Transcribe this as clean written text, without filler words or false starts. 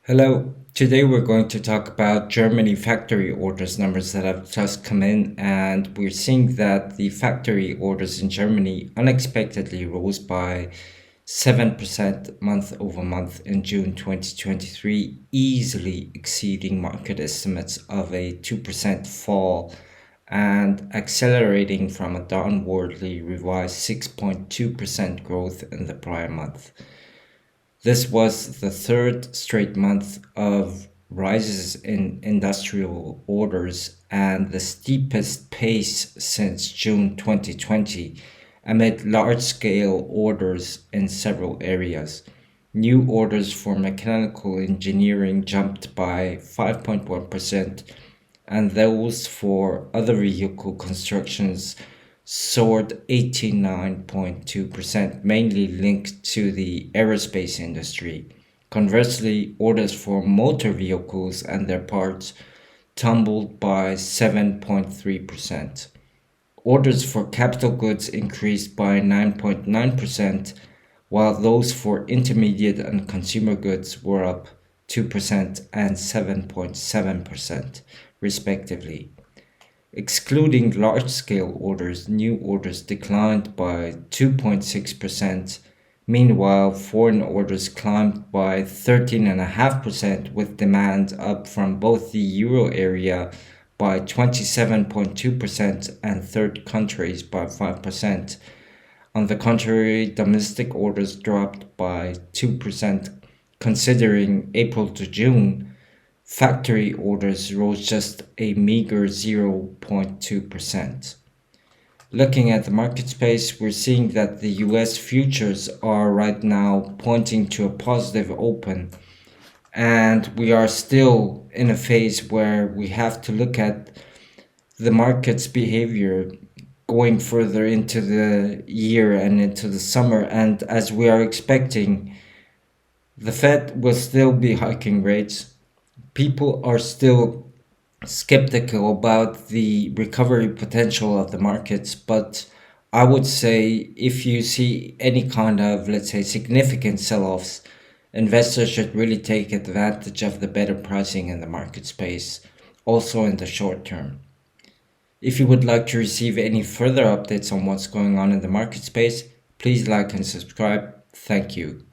Hello. Today we're going to talk about Germany factory orders numbers that have just come in, and we're seeing that the factory orders in Germany unexpectedly rose by 7% month over month in June 2023, easily exceeding market estimates of a 2% fall and accelerating from a downwardly revised 6.2% growth in the prior month. This was the third straight month of rises in industrial orders and the steepest pace since June 2020, amid large scale orders in several areas. New orders for mechanical engineering jumped by 5.1%, and those for other vehicle constructions soared 89.2%, mainly linked to the aerospace industry. Conversely, orders for motor vehicles and their parts tumbled by 7.3%. Orders for capital goods increased by 9.9%, while those for intermediate and consumer goods were up 2% and 7.7%, respectively. Excluding large scale orders, new orders declined by 2.6%. Meanwhile, foreign orders climbed by 13.5%, with demand up from both the euro area by 27.2% and third countries by 5%. On the contrary, domestic orders dropped by 2%. Considering April to June, factory orders rose just a meager 0.2%. Looking at the market space, we're seeing that the US futures are right now pointing to a positive open, and we are still in a phase where we have to look at the market's behavior going further into the year and into the summer. And as we are expecting, the Fed will still be hiking rates. People are still skeptical about the recovery potential of the markets, but I would say if you see any kind of, let's say, significant sell offs, investors should really take advantage of the better pricing in the market space, also in the short term. If you would like to receive any further updates on what's going on in the market space, please like and subscribe. Thank you.